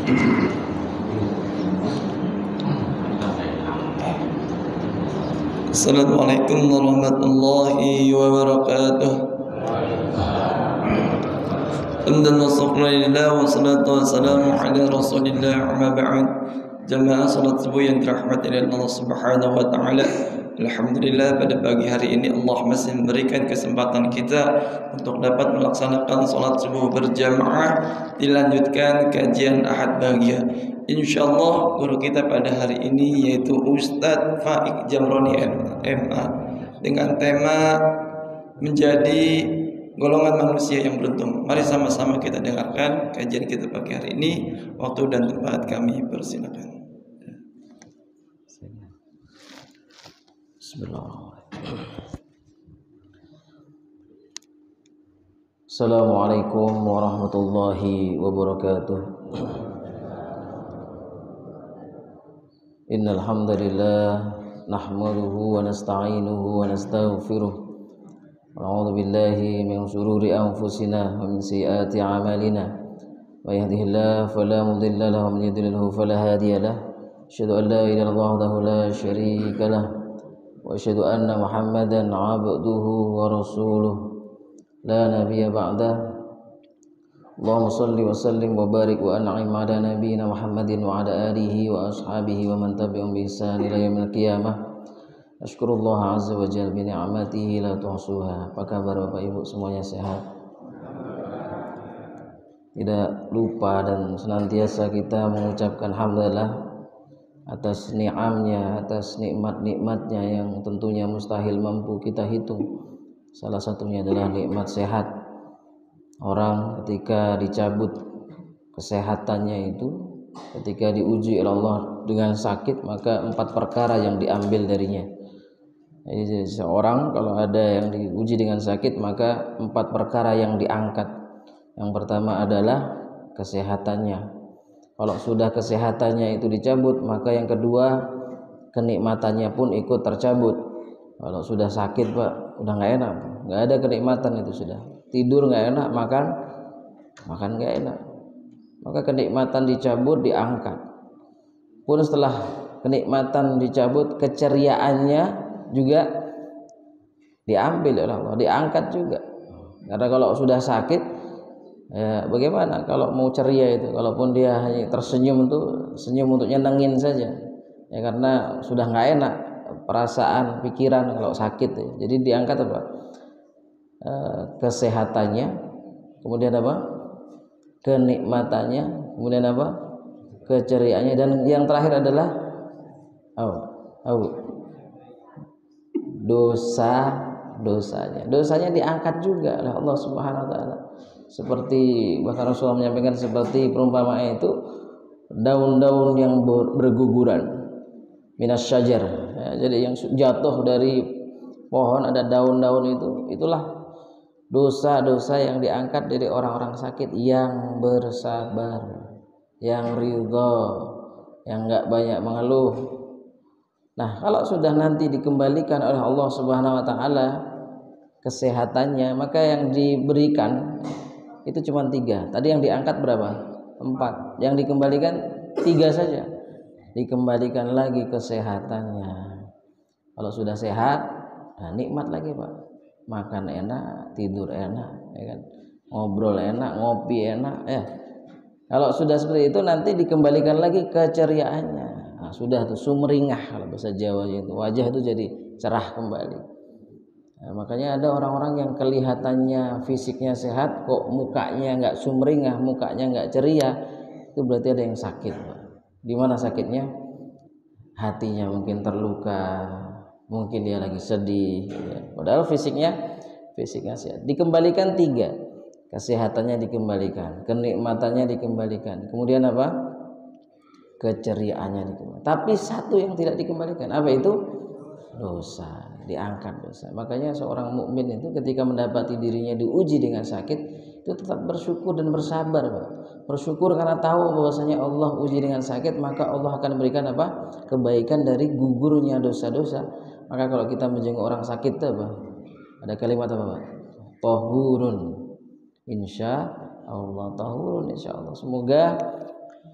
Assalamualaikum warahmatullahi wabarakatuh. Hamdan wa syukran lillah wa salatu wassalamu ala rasulillah amma ba'd. Jamaah salat subuh yang dirahmati oleh Allah Subhanahu wa taala. Alhamdulillah pada pagi hari ini Allah masih memberikan kesempatan kita untuk dapat melaksanakan salat subuh berjamaah, dilanjutkan kajian Ahad bahagia. Insyaallah guru kita pada hari ini yaitu Ustadz Faik Jamroni MA dengan tema menjadi golongan manusia yang beruntung. Mari sama-sama kita dengarkan kajian kita pagi hari ini. Waktu dan tempat kami persilakan. Bismillahirrahmanirrahim. Assalamualaikum warahmatullahi wabarakatuh. Innal hamdalillah nahmaduhu wa nasta'inuhu wa nastaghfiruh. Wa na'udzu billahi min shururi anfusina wa min sayyiati a'malina. May yahdihillahu fala mudilla lahu wa may yudlilhu fala hadiya lahu. Asyhadu an la ilaha illallah wahdahu la syarika lahu wa asyhadu anna Muhammadan 'abduhu wa rasuluh la nabiyya ba'dahu. Allahumma salli wa sallim wa barik wa an'im ala nabiyyina Muhammadin wa ala alihi wa ashabihi wa man tabi'ahum bi ihsan ila yaumil qiyamah. Ashkurullah azza wa jalla bi ni'matihi la tuhsuha. Apa kabar Bapak Ibu semuanya, sehat? Tidak lupa dan senantiasa kita mengucapkan hamdalah atas ni'amnya, atas nikmat-nikmatnya yang tentunya mustahil mampu kita hitung. Salah satunya adalah nikmat sehat. Orang ketika dicabut kesehatannya itu, ketika diuji oleh Allah dengan sakit, maka 4 perkara yang diambil darinya. Jadi seorang kalau ada yang diuji dengan sakit, maka 4 perkara yang diangkat. Yang pertama adalah kesehatannya. Kalau sudah kesehatannya itu dicabut, maka yang kedua kenikmatannya pun ikut tercabut. Kalau sudah sakit Pak, udah nggak enak, nggak ada kenikmatan itu sudah. Tidur nggak enak, makan nggak enak, maka kenikmatan dicabut, diangkat. Pun setelah kenikmatan dicabut, keceriaannya juga diambil oleh Allah, diangkat juga. Karena kalau sudah sakit, ya bagaimana kalau mau ceria itu? Kalaupun dia hanya tersenyum itu senyum untuk nyenengin saja, ya karena sudah nggak enak perasaan, pikiran kalau sakit ya. Jadi diangkat apa? Kesehatannya, kemudian apa? Kenikmatannya, kemudian apa? Keceriaannya, dan yang terakhir adalah dosanya. Dosanya diangkat juga oleh Allah Subhanahu wa taala. Seperti bahkan Rasulullah menyampaikan seperti perumpamaan itu daun-daun yang berguguran minas syajar. Ya, jadi yang jatuh dari pohon ada daun-daun itu, itulah dosa-dosa yang diangkat dari orang-orang sakit yang bersabar, yang ridha, yang enggak banyak mengeluh. Nah, kalau sudah nanti dikembalikan oleh Allah Subhanahu wa taala kesehatannya, maka yang diberikan itu cuma 3. Tadi yang diangkat berapa? 4. Yang dikembalikan 3 saja. Dikembalikan lagi kesehatannya. Kalau sudah sehat, nah nikmat lagi Pak. Makan enak, tidur enak, ya kan? Ngobrol enak, ngopi enak, ya. Kalau sudah seperti itu nanti dikembalikan lagi keceriaannya. Nah, sudah tuh sumringah kalau bahasa Jawa itu. Wajah itu jadi cerah kembali. Nah, makanya ada orang-orang yang kelihatannya fisiknya sehat kok mukanya enggak sumringah, mukanya enggak ceria. Itu berarti ada yang sakit, Pak. Di mana sakitnya? Hatinya mungkin terluka, mungkin dia lagi sedih, ya. Padahal fisiknya sehat. Dikembalikan 3, kesehatannya dikembalikan, kenikmatannya dikembalikan, kemudian apa? Keceriaannya dikembalikan. Tapi satu yang tidak dikembalikan, apa itu? Dosa, diangkat dosa. Makanya seorang mukmin itu ketika mendapati dirinya diuji dengan sakit, itu tetap bersyukur dan bersabar, Pak. Bersyukur karena tahu bahwasanya Allah uji dengan sakit, maka Allah akan berikan apa? Kebaikan dari gugurnya dosa-dosa. Maka kalau kita menjenguk orang sakit itu apa? Ada kalimat apa, Pak? Tahurun. Insya Allah, tahurun insya Allah. Semoga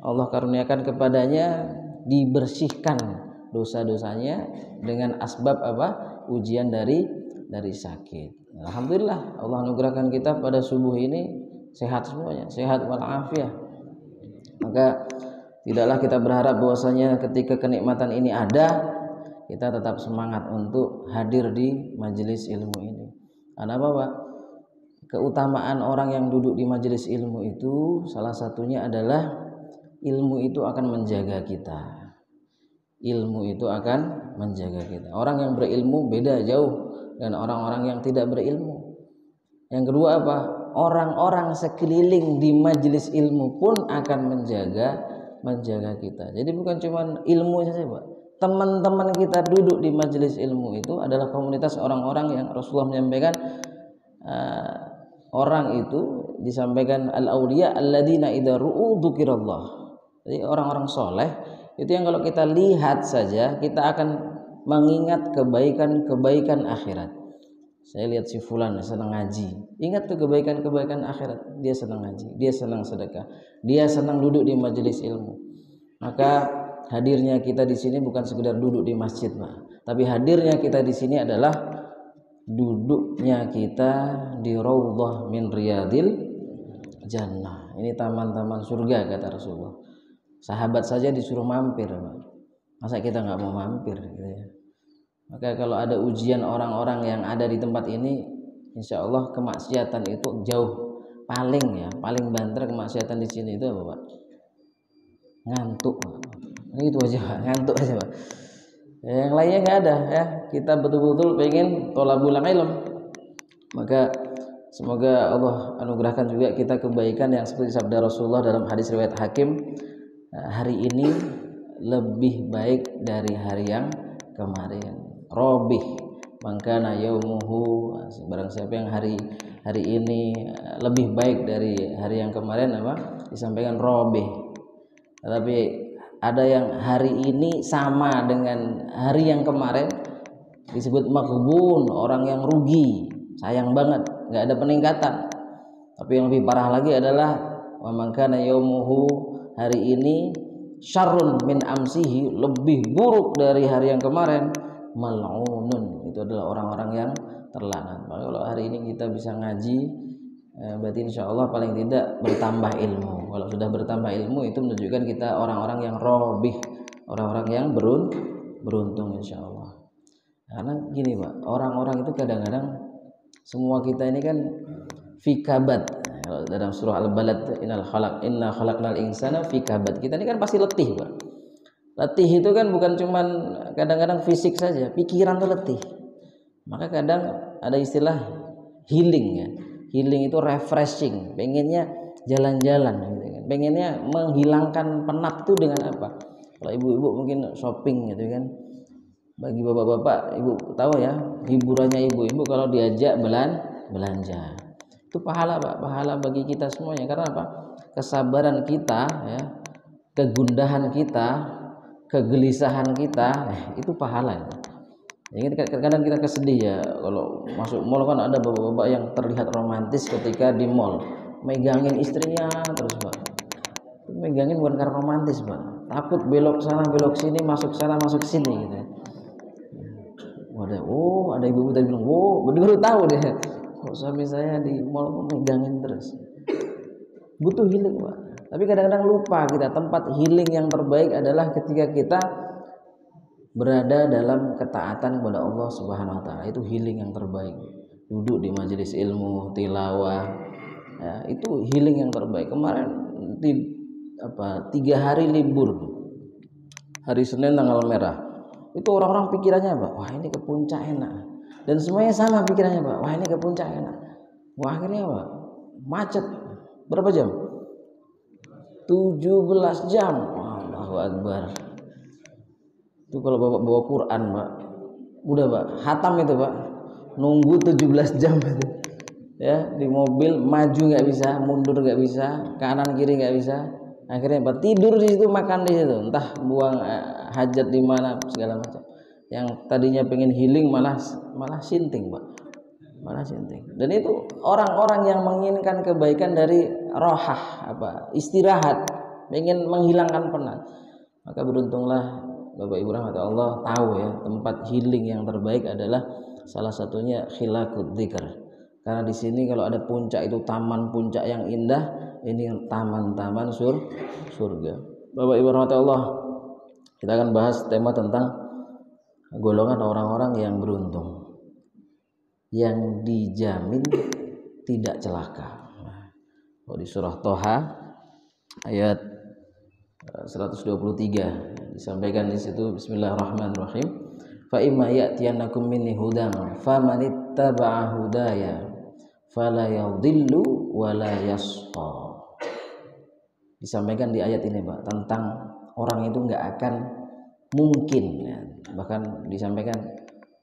Allah karuniakan kepadanya dibersihkan dosa-dosanya dengan asbab apa? Ujian dari sakit. Alhamdulillah Allah anugerahkan kita pada subuh ini sehat semuanya, sehat walafiat. Maka tidaklah kita berharap bahwasanya ketika kenikmatan ini ada, kita tetap semangat untuk hadir di majelis ilmu ini. Karena apa, Pak? Keutamaan orang yang duduk di majelis ilmu itu salah satunya adalah ilmu itu akan menjaga kita. Ilmu itu akan menjaga kita. Orang yang berilmu beda jauh dengan orang-orang yang tidak berilmu. Yang kedua apa? Orang-orang sekeliling di majelis ilmu pun akan menjaga kita. Jadi bukan cuma ilmu saja, Pak. Teman-teman kita duduk di majelis ilmu itu adalah komunitas orang-orang yang Rasulullah menyampaikan, orang itu disampaikan al-auliya alladzina idza ru'u dzikirallah. Jadi orang-orang soleh itu yang kalau kita lihat saja kita akan mengingat kebaikan-kebaikan akhirat. Saya lihat si fulan senang ngaji, ingat tuh kebaikan-kebaikan akhirat. Dia senang ngaji, dia senang sedekah, dia senang duduk di majelis ilmu. Maka hadirnya kita di sini bukan sekedar duduk di masjid, Pak, tapi hadirnya kita di sini adalah duduknya kita di raudhah min riyadil jannah. Ini taman-taman surga kata Rasulullah. Sahabat saja disuruh mampir, Pak. Masa kita nggak mau mampir gitu ya. Maka kalau ada ujian orang-orang yang ada di tempat ini, insya Allah kemaksiatan itu jauh paling banter kemaksiatan di sini itu apa, Pak? Ngantuk, Pak. Itu aja, Pak. Ngantuk aja, Pak. Yang lainnya nggak ada ya. Kita betul-betul pengen thalabul ilm. Maka semoga Allah anugerahkan juga kita kebaikan yang seperti sabda Rasulullah dalam hadis riwayat Hakim, hari ini lebih baik dari hari yang kemarin. Robih mangkana yaumuhu, barang siapa yang hari ini lebih baik dari hari yang kemarin, apa disampaikan robih. Tetapi ada yang hari ini sama dengan hari yang kemarin disebut maghbun, orang yang rugi, sayang banget, nggak ada peningkatan. Tapi yang lebih parah lagi adalah wa mangkana yaumuhu, hari ini syarrun min amsihi, lebih buruk dari hari yang kemarin, mal'unun, itu adalah orang-orang yang terlaknat. Maka kalau hari ini kita bisa ngaji, berarti insya Allah paling tidak bertambah ilmu. Kalau sudah bertambah ilmu itu menunjukkan kita orang-orang yang robih, orang-orang yang beruntung insya Allah. Karena gini, Pak, orang-orang itu kadang-kadang semua kita ini kan fikabat. Dalam surah Al-Balad, inna khalaqnal insana fikabat. Kita ini kan pasti letih, Pak. Letih itu kan bukan cuman kadang-kadang fisik saja, pikiran tuh letih. Maka kadang ada istilah healing ya. Healing itu refreshing, pengennya jalan-jalan gitu kan. Pengennya menghilangkan penat itu dengan apa? Kalau ibu-ibu mungkin shopping gitu kan. Bagi bapak-bapak, ibu tahu ya, hiburannya ibu-ibu kalau diajak belanja. Itu pahala, Pak, pahala bagi kita semuanya. Karena apa? Kesabaran kita ya, kegundahan kita, kegelisahan kita, itu pahala ya. Jadi kadang-kadang kita kesedih ya, kalau masuk mall kan ada bapak-bapak yang terlihat romantis ketika di mall, megangin istrinya terus, Pak. Megangin bukan karena romantis, Pak, takut belok sana belok sini, masuk sana masuk sini gitu. Ada ibu-ibu tadi bilang, baru tahu deh, kok suami saya di mall megangin terus. Butuh healing, Pak. Tapi kadang-kadang lupa kita, tempat healing yang terbaik adalah ketika kita berada dalam ketaatan kepada Allah Subhanahu wa taala. Itu healing yang terbaik. Duduk di majelis ilmu, tilawah, ya, itu healing yang terbaik. Kemarin 3 hari libur, hari Senin tanggal merah, itu orang-orang pikirannya, Pak, wah ini ke puncak enak. Dan semuanya sama pikirannya, Pak, wah ini ke puncak enak. Wah akhirnya, Pak, macet berapa jam? 17 jam. Allahu Akbar. Itu kalau bapak bawa Quran, Pak, udah, Pak, hatam itu, Pak, nunggu 17 jam itu ya, di mobil maju nggak bisa, mundur nggak bisa, kanan kiri nggak bisa. Akhirnya, Pak, tidur di situ, makan di situ, entah buang hajat di mana segala macam. Yang tadinya pengen healing malah sinting, Pak, malah sinting. Dan itu orang-orang yang menginginkan kebaikan dari rohah, istirahat ingin menghilangkan penat. Maka beruntunglah Bapak Ibu rahmat Allah tahu ya, tempat healing yang terbaik adalah salah satunya Khilaqud Dzikr. Karena di sini kalau ada puncak itu taman puncak yang indah, ini taman-taman surga. Bapak Ibu rahmat Allah, kita akan bahas tema tentang golongan orang-orang yang beruntung, yang dijamin tidak celaka. Di surah Toha ayat 123 disampaikan di situ, Bismillahirrahmanirrahim. Fa imma ya'tiyannakum minni hudan famanittaba'a hudaya fala yadhillu wa la yashqa. Disampaikan di ayat ini Pak tentang orang itu enggak akan mungkin ya, bahkan disampaikan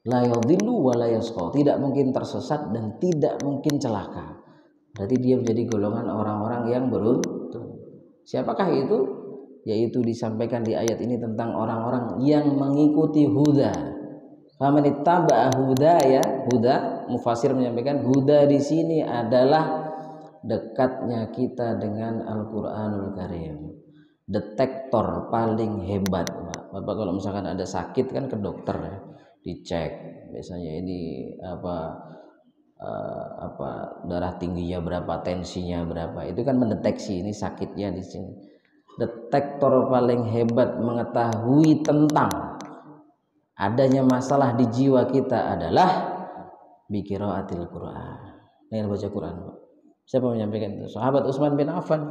la yadhillu wa la yashqa, tidak mungkin tersesat dan tidak mungkin celaka. Berarti dia menjadi golongan orang-orang yang beruntung. Siapakah itu? Yaitu disampaikan di ayat ini tentang orang-orang yang mengikuti huda. Famanittaba'a hudaya, huda, mufasir menyampaikan huda di sini adalah dekatnya kita dengan Al-Qur'anul Karim. Detektor paling hebat, Bapak kalau misalkan ada sakit kan ke dokter ya, dicek biasanya ini apa darah tingginya berapa, tensinya berapa, itu kan mendeteksi ini sakitnya di sini. Detektor paling hebat mengetahui tentang adanya masalah di jiwa kita adalah biqiraatil Quran, dengan baca Quran. Siapa menyampaikan itu? Sahabat Utsman bin Affan.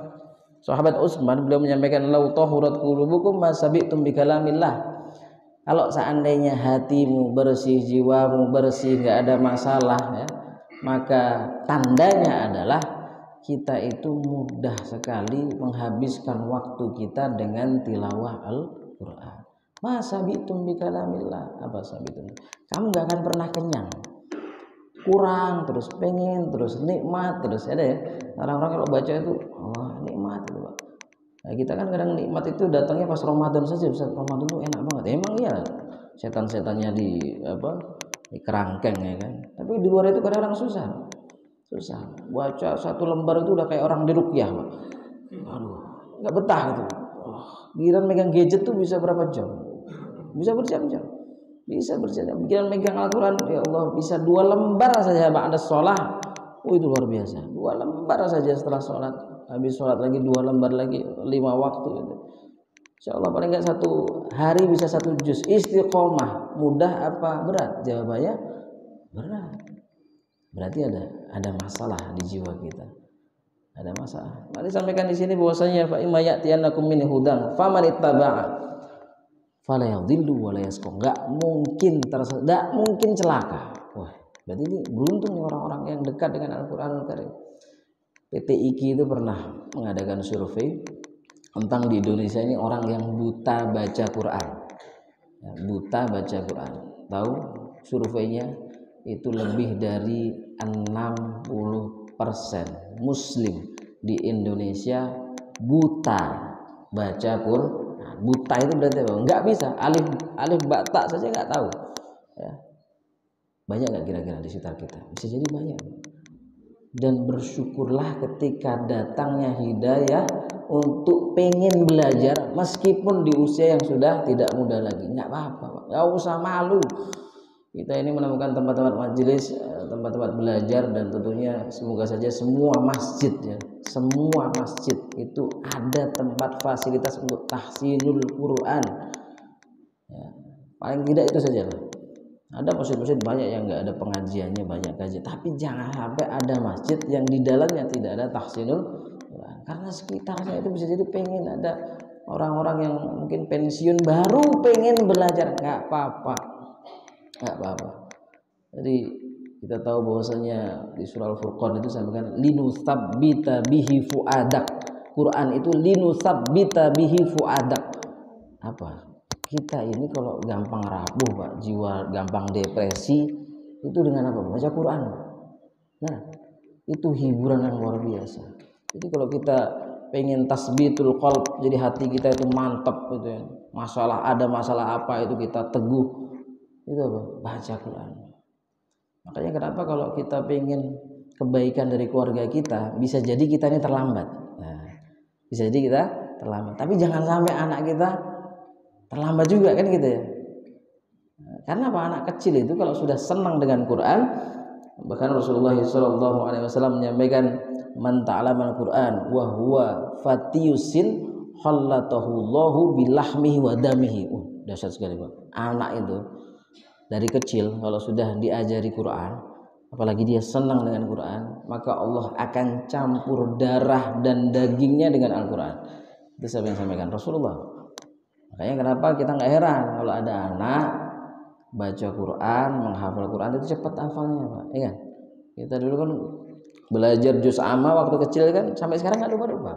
Sahabat Utsman beliau menyampaikan lau tahurat qulubukum masabitum bikalamillah. Kalau seandainya hatimu bersih, jiwamu bersih, enggak ada masalah ya, maka tandanya adalah kita itu mudah sekali menghabiskan waktu kita dengan tilawah Al-Quran. Masa bitum bikalamillah, apa sabitum? Kamu gak akan pernah kenyang, kurang terus, pengen terus, nikmat terus. Ada ya orang-orang kalau baca itu Allah nikmat itu Pak. Nah, kita kan kadang nikmat itu datangnya pas Ramadan saja. Bisa Ramadan itu enak banget. Emang iya setan-setannya di kerangkeng ya kan. Tapi di luar itu kadang-kadang susah. Baca satu lembar itu udah kayak orang diruqyah, Pak. Aduh, nggak betah gitu. Giliran megang gadget tuh bisa berapa jam? Bisa berjam-jam. Giliran megang Al-Quran, ya Allah, bisa 2 lembar saja Pak, ada sholat. Itu luar biasa. 2 lembar saja setelah sholat. Habis sholat lagi 2 lembar lagi, 5 waktu gitu. Insyaallah paling enggak 1 hari bisa 1 juz. Istiqomah mudah apa berat? Jawabannya berat. Berarti ada masalah di jiwa kita. Ada masalah. Mari sampaikan di sini bahwasanya fa imma ya'tiyannakum min hudan famanittaba'a fala yadhillu wa la yashqa. Enggak mungkin celaka. Wah, berarti ini beruntung nih orang-orang yang dekat dengan Al-Qur'anul Karim. PT IKI itu pernah mengadakan survei tentang di Indonesia ini orang yang buta baca Quran. Ya, buta baca Quran. Tahu surveinya itu lebih dari 60% muslim di Indonesia buta baca Quran. Buta itu berarti apa? Enggak bisa, alif ba ta saja enggak tahu. Ya. Banyak enggak kira-kira di sekitar kita? Bisa jadi banyak. Dan bersyukurlah ketika datangnya hidayah untuk pengen belajar meskipun di usia yang sudah tidak muda lagi. Enggak apa-apa, Pak. Enggak usah malu. Kita ini menemukan tempat-tempat majelis, tempat-tempat belajar, dan tentunya semoga saja semua masjid ya, semua masjid itu ada tempat fasilitas untuk tahsinul Quran. Ya, paling tidak itu saja lah. Ada masjid-masjid banyak yang enggak ada pengajiannya, banyak kajian, tapi jangan sampai ada masjid yang di dalamnya tidak ada tahsinul Quran. Karena sekitarnya itu bisa jadi pengen ada orang-orang yang mungkin pensiun baru pengen belajar, enggak apa-apa. Jadi kita tahu bahwasanya di surah Al-Furqan itu sampaikan linusabbita bihi fuadak. Quran itu linusabbita bihi fuadak. Apa? Kita ini kalau gampang rapuh, Pak, jiwa gampang depresi, itu dengan apa? Baca Quran. Nah, itu hiburan yang luar biasa. Jadi kalau kita pengen tasbitul qalb, jadi hati kita itu mantap gitu ya. Ada masalah apa itu kita teguh. Itu apa? Baca Quran. Makanya kenapa kalau kita pengen kebaikan dari keluarga kita, bisa jadi kita ini terlambat. Nah, bisa jadi kita terlambat. Tapi jangan sampai anak kita terlambat juga kan gitu ya. Karena apa? Anak kecil itu kalau sudah senang dengan Quran, bahkan Rasulullah SAW menyampaikan, man ta'allama al-Quran wa huwa fatiyusin hallatahullahu bilahmihi wa damihi. Dahsyat sekali Pak. Anak itu dari kecil kalau sudah diajari Quran, apalagi dia senang dengan Quran, maka Allah akan campur darah dan dagingnya dengan Al-Quran. Itu siapa yang sampaikan? Rasulullah. Makanya kenapa kita nggak heran kalau ada anak baca Quran, menghafal Quran itu cepat hafalnya Pak. Iya. Kita dulu kan belajar juz amma waktu kecil kan, sampai sekarang nggak lupa-lupa.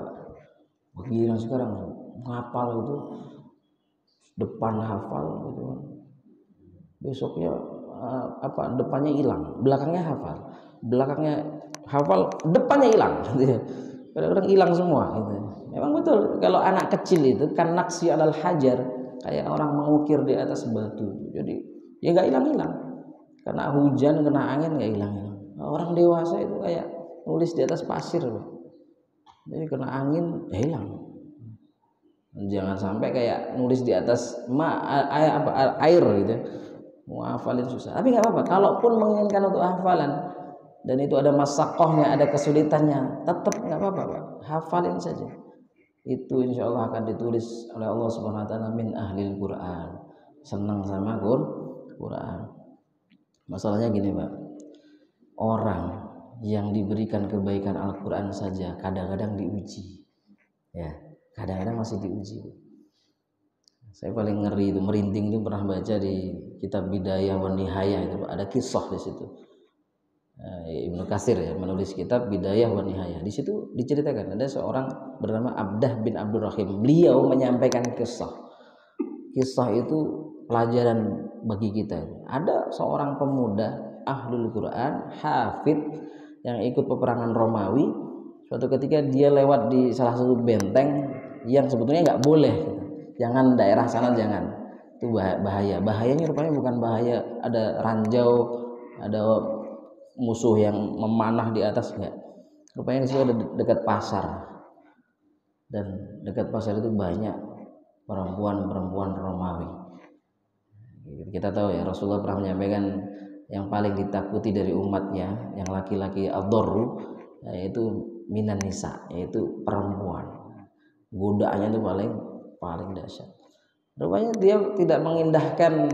Begini sekarang menghafal itu depan hafal gitu. Besoknya depannya hilang, belakangnya hafal, depannya hilang. Kadang-kadang hilang semua gitu. Memang betul kalau anak kecil itu kan naksi alal hajar, kayak orang mengukir di atas batu. Jadi ya nggak hilang-hilang, kena hujan, kena angin nggak hilang-hilang. Orang dewasa itu kayak nulis di atas pasir, jadi kena angin ya hilang. Jangan sampai kayak nulis di atas air gitu, mau hafalin susah. Tapi nggak apa-apa, kalaupun menginginkan untuk hafalan dan itu ada masakohnya, ada kesulitannya, tetap nggak apa-apa Pak, hafalin saja. Itu insya Allah akan ditulis oleh Allah Subhanahu Wa Taala min ahlil Quran, senang sama Quran. Masalahnya gini Pak, orang yang diberikan kebaikan Al-Quran saja kadang-kadang diuji, ya kadang-kadang masih diuji. Saya paling ngeri itu, merinding itu pernah baca di kitab Bidayah wa Nihayah itu Pak, ada kisah di situ. Ibnu Katsir ya menulis kitab Bidayah wa Nihayah. Di situ diceritakan ada seorang bernama Abdah bin Abdurrahim. Beliau menyampaikan kisah. Kisah itu pelajaran bagi kita. Ada seorang pemuda ahlul Quran, hafid, yang ikut peperangan Romawi. Suatu ketika dia lewat di salah satu benteng yang sebetulnya nggak boleh, jangan daerah sana, jangan, itu bahaya. Bahayanya rupanya bukan bahaya ada ranjau, ada musuh yang memanah di atas, enggak. Rupanya di situ ada dekat pasar, dan dekat pasar itu banyak perempuan-perempuan Romawi. Kita tahu ya, Rasulullah pernah menyampaikan yang paling ditakuti dari umatnya, yang laki-laki ad-darru, yaitu minan nisa, yaitu perempuan. Godaannya itu paling dahsyat. Rupanya dia tidak mengindahkan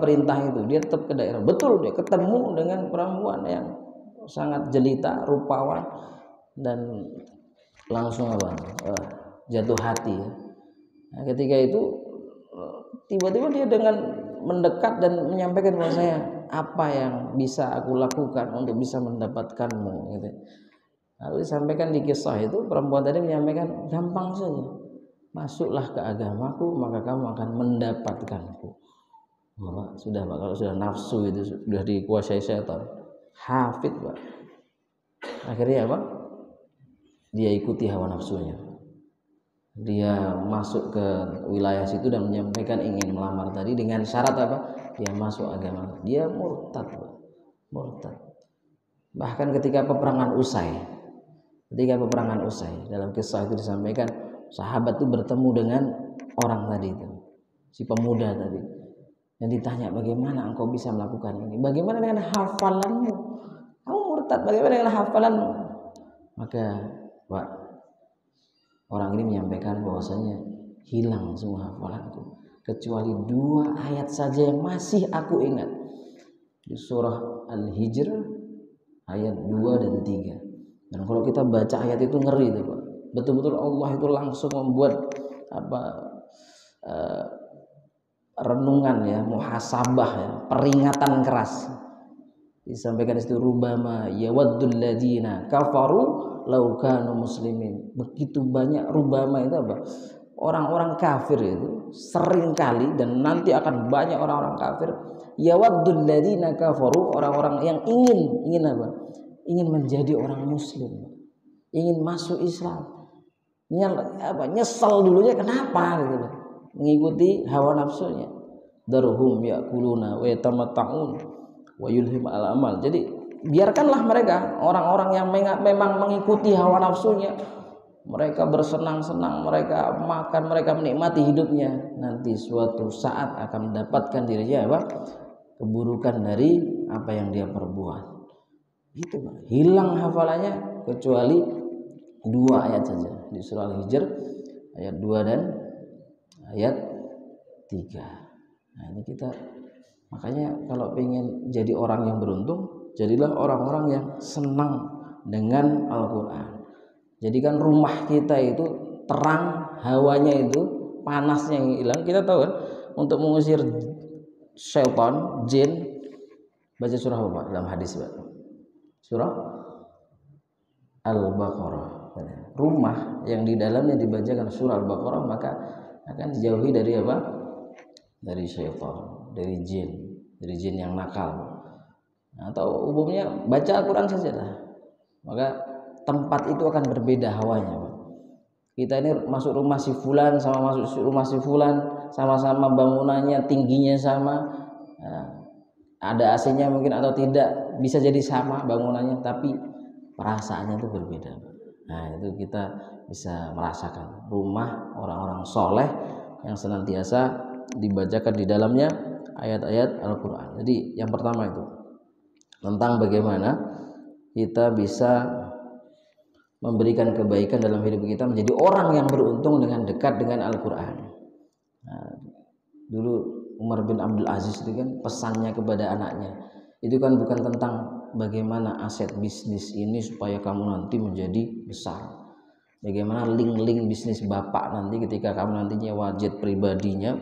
perintah itu, dia tetap ke daerah. Betul, dia ketemu dengan perempuan yang sangat jelita, rupawan, dan langsung jatuh hati ya. Nah, ketika itu tiba-tiba dia dengan mendekat dan menyampaikan kepada saya, apa yang bisa aku lakukan untuk bisa mendapatkanmu gitu. Lalu disampaikan di kisah itu, perempuan tadi menyampaikan, gampang saja, masuklah ke agamaku maka kamu akan mendapatkanku. Sudah Pak, kalau sudah nafsu itu sudah dikuasai setan, hafid Pak, akhirnya apa, dia ikuti hawa nafsunya, dia masuk ke wilayah situ dan menyampaikan ingin melamar tadi dengan syarat apa, dia masuk agama, dia murtad Pak, murtad. Bahkan ketika peperangan usai, dalam kisah itu disampaikan, sahabat itu bertemu dengan orang tadi itu, si pemuda tadi, dan ditanya, bagaimana engkau bisa melakukan ini, bagaimana dengan hafalanmu, kamu murtad, bagaimana dengan hafalanmu? Maka Pak, orang ini menyampaikan bahwasanya hilang semua hafalanku, kecuali 2 ayat saja yang masih aku ingat, di surah Al-Hijr ayat 2 dan 3. Dan kalau kita baca ayat itu ngeri itu Pak, betul-betul Allah itu langsung membuat renungan ya, muhasabah ya, peringatan keras. Disampaikan itu, rubama yawaddul ladina kafaru law kanu muslimin. Begitu banyak rubama itu apa? Orang-orang kafir itu sering kali, dan nanti akan banyak orang-orang kafir, yawaddul ladina kafaru, orang-orang yang ingin apa? Ingin menjadi orang muslim, ingin masuk Islam, nyesal dulunya kenapa gitu, mengikuti hawa nafsunya. Darhum yakuluna wa yatamatta'un wa yulhim al-amal. Jadi biarkanlah mereka, orang-orang yang memang mengikuti hawa nafsunya, mereka bersenang-senang, mereka makan, mereka menikmati hidupnya, nanti suatu saat akan mendapatkan dirinya apa? Keburukan dari apa yang dia perbuat. Itu hilang hafalannya kecuali 2 ayat saja di surah Al-Hijr ayat 2 dan ayat 3. Nah, ini kita makanya kalau pengen jadi orang yang beruntung, jadilah orang-orang yang senang dengan Al-Qur'an. Jadikan rumah kita itu terang, hawanya itu panasnya yang hilang. Kita tahu kan, untuk mengusir syaitan, jin, baca surah apa dalam hadis, Pak? Surah Al-Baqarah. Rumah yang di dalamnya dibacakan surah Al-Baqarah maka akan dijauhi dari apa? Dari syaitan, dari jin yang nakal. Atau umumnya baca Al-Quran saja lah. Maka tempat itu akan berbeda hawanya. Kita ini masuk rumah si fulan sama masuk rumah si fulan, sama-sama bangunannya tingginya sama, ada AC-nya mungkin atau tidak, bisa jadi sama bangunannya, tapi perasaannya itu berbeda. Nah, itu kita bisa merasakan rumah orang-orang soleh yang senantiasa dibacakan di dalamnya ayat-ayat Al-Quran. Jadi yang pertama itu tentang bagaimana kita bisa memberikan kebaikan dalam hidup kita, menjadi orang yang beruntung dengan dekat dengan Al-Quran. Nah, dulu Umar bin Abdul Aziz itu kan pesannya kepada anaknya itu kan bukan tentang bagaimana aset bisnis ini supaya kamu nanti menjadi besar, bagaimana link-link bisnis bapak nanti ketika kamu nantinya wajib pribadinya,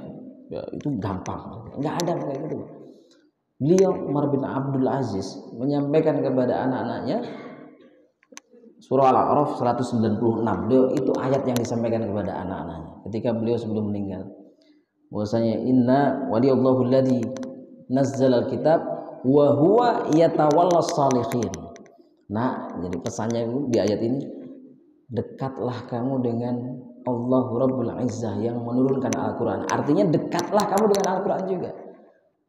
ya, itu gampang, nggak ada kayak gitu. Beliau Umar bin Abdul Aziz menyampaikan kepada anak-anaknya surah Al-A'raf 196. Beliau itu ayat yang disampaikan kepada anak-anaknya ketika beliau sebelum meninggal, bahwasanya inna waliyallahu alladzi nazzala al-kitab wa huwa yatawallas salihin. Nah, jadi pesannya di ayat ini, dekatlah kamu dengan Allah Rabbul Izzah yang menurunkan Al-Quran. Artinya dekatlah kamu dengan Al-Quran juga.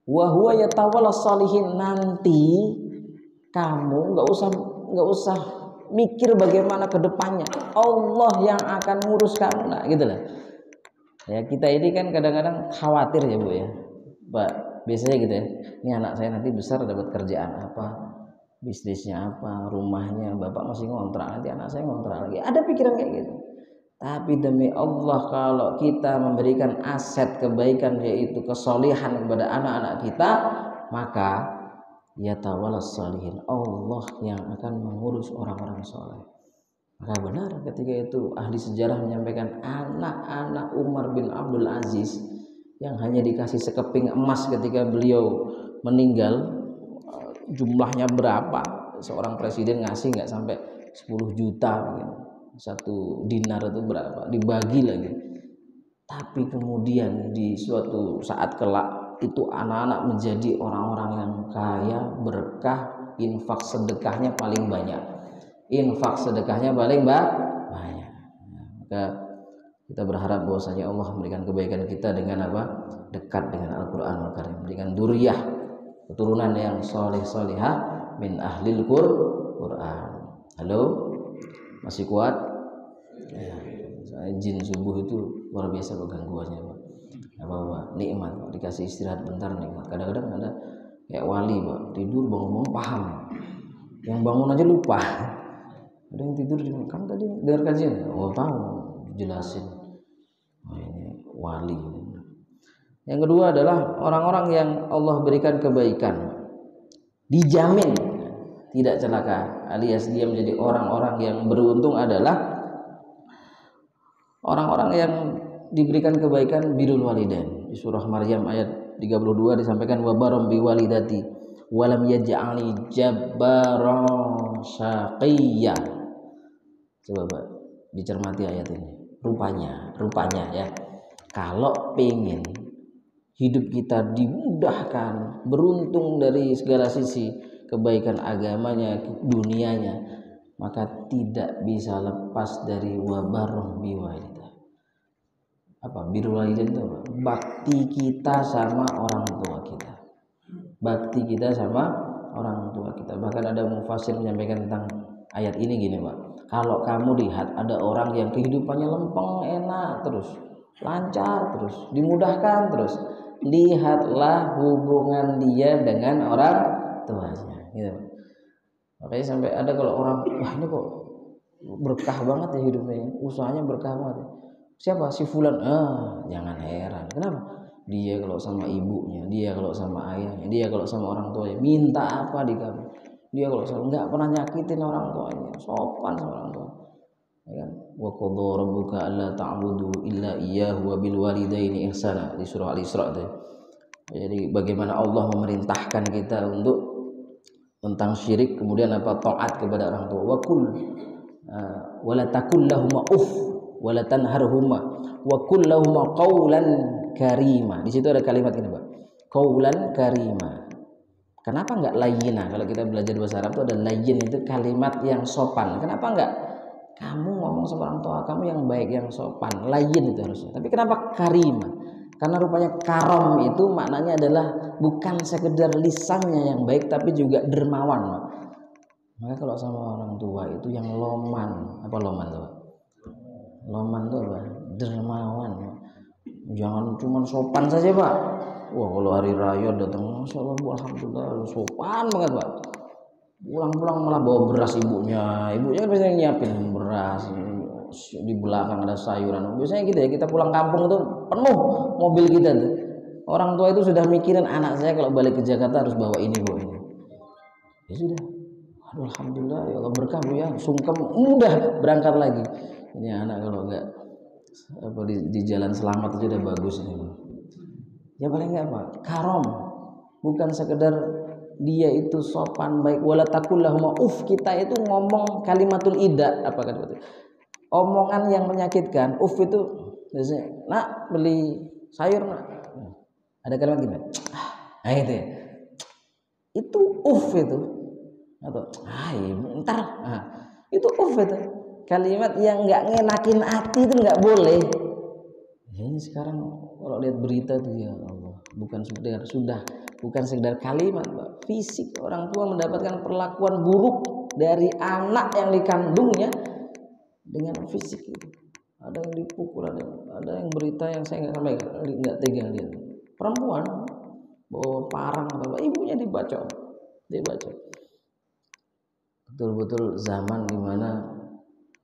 Wa huwa yatawallas salihin, nanti kamu nggak usah mikir bagaimana ke depannya, Allah yang akan ngurus kamu. Nah, gitu lah. Ya, kita ini kan kadang-kadang khawatir ya, Bu ya. Pak, biasanya gitu ya. Ini anak saya nanti besar dapat kerjaan apa? Bisnisnya apa? Rumahnya Bapak masih ngontrak, nanti anak saya ngontrak lagi. Ada pikiran kayak gitu. Tapi demi Allah, kalau kita memberikan aset kebaikan yaitu kesolihan kepada anak-anak kita, maka yatawallas salihin, Allah yang akan mengurus orang-orang soleh. Maka benar ketika itu ahli sejarah menyampaikan anak-anak Umar bin Abdul Aziz yang hanya dikasih sekeping emas ketika beliau meninggal, jumlahnya berapa? Seorang presiden ngasih nggak sampai 10 juta mungkin. 1 dinar itu berapa? Dibagi lagi. Tapi kemudian di suatu saat kelak itu anak-anak menjadi orang-orang yang kaya, berkah, infak sedekahnya paling banyak. Infak sedekahnya paling banyak. Maka kita berharap bahwasanya Allah memberikan kebaikan kita dengan apa? Dekat dengan Al-Qur'anul Karim, memberikan dzurriyyah, keturunan yang soleh-solehah min ahlil Qur'an. Halo? Masih kuat? Ya, jin subuh itu luar biasa gangguannya, Pak. Apa-apa, nikmat, Pak. Dikasih istirahat bentar nikmat. Kadang-kadang ada kayak wali, Pak, tidur bangun paham. Yang bangun aja lupa. Ada yang tidur kan tadi dengar kajian, oh tahu, jelasin. Oh, ini wali. Yang kedua adalah orang-orang yang Allah berikan kebaikan, dijamin tidak celaka, alias dia menjadi orang-orang yang beruntung adalah orang-orang yang diberikan kebaikan birrul walidain. Di surah Maryam ayat 32 disampaikan wa baram bi walidati walam yaj'alni jabbaran syaqiyya. Coba Pak, dicermati ayat ini. Rupanya ya, kalau pengen hidup kita dimudahkan, beruntung dari segala sisi, kebaikan agamanya, dunianya, maka tidak bisa lepas dari wabarroh biwalidah. Apa birrul walidain itu apa? Bakti kita sama orang tua kita. Bakti kita sama orang tua kita. Bahkan ada mufassir menyampaikan tentang ayat ini gini, Pak. Kalau kamu lihat ada orang yang kehidupannya lempeng, enak terus, lancar terus, dimudahkan terus, lihatlah hubungan dia dengan orang tuanya, gitu. Makanya sampai ada kalau orang, wah ini kok berkah banget ya hidupnya, usahanya berkah banget. Siapa? Si fulan. Jangan heran. Kenapa? Dia kalau sama ibunya, dia kalau sama ayahnya, dia kalau sama orang tuanya, minta apa dikabul. Dia kalau sama nggak pernah nyakitin orang tuanya, sopan sama orang tua. Ya kan? Wa qadha rabbuka alla ta'budu illa iyyahu wa bil walidaini ihsana di surah Al-Isra itu. Jadi bagaimana Allah memerintahkan kita untuk tentang syirik, kemudian apa, taat kepada orang tua. Wa kul wala takul lahum uff wala tanharhuma wa kul lahum qaulan karima. Di situ ada kalimat ini, Pak. Qaulan karima. Kenapa enggak layyina? Kalau kita belajar bahasa Arab itu ada layyin, itu kalimat yang sopan. Kenapa enggak kamu ngomong sama orang tua kamu yang baik, yang sopan? Layyin itu harusnya. Tapi kenapa karima? Karena rupanya karom itu maknanya adalah bukan sekedar lisannya yang baik tapi juga dermawan, Pak. Maka kalau sama orang tua itu yang loman, apa loman tuh? Loman tuh apa? Dermawan. Jangan cuma sopan saja, Pak. Wah, kalau hari raya datang, Masya Allah, Bu, alhamdulillah, sopan banget, Pak. Pulang-pulang malah bawa beras ibunya. Ibunya kan biasanya nyiapin beras, di belakang ada sayuran. Biasanya gitu ya, kita pulang kampung tuh penuh mobil kita tuh. Orang tua itu sudah mikirin anak saya kalau balik ke Jakarta harus bawa ini, bawa ini. Ya sudah. Aduh, alhamdulillah ya Allah, berkah Bu ya, sungkem mudah berangkat lagi. Ini anak kalau enggak apa di jalan selamat itu udah bagus ini. Ya paling enggak apa? Karom. Bukan sekedar dia itu sopan baik, wala taqul lahum uff. Kita itu ngomong kalimatul ida, apa kata itu? Omongan yang menyakitkan. Uff itu biasanya, "Nak, beli sayur, Nak." Ada kalimat gini. Nah, itu ya. Itu uff itu. Atau ntar. Nah, itu uff itu. Kalimat yang enggak ngenakin hati itu enggak boleh. Ini sekarang kalau lihat berita itu ya Allah, bukan sekedar kalimat, Pak. Fisik, orang tua mendapatkan perlakuan buruk dari anak yang dikandungnya dengan fisik itu. Ada yang dipukul, ada yang berita yang saya nggak tega lihat. Perempuan bawa parang atau ibunya dibacok. Betul-betul zaman dimana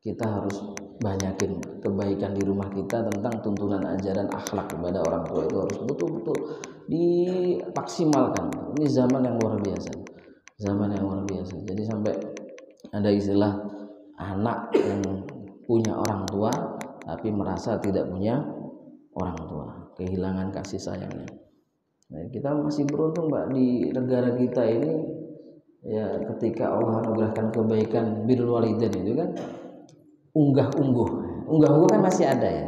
kita harus banyakin kebaikan di rumah kita, tentang tuntunan ajaran akhlak kepada orang tua itu harus betul-betul dimaksimalkan. Ini zaman yang luar biasa. Jadi sampai ada istilah anak yang punya orang tua tapi merasa tidak punya orang tua, kehilangan kasih sayangnya. Nah, kita masih beruntung, Mbak, di negara kita ini ya, ketika Allah anugerahkan kebaikan birrul walidain itu kan unggah-ungguh kan masih ada ya,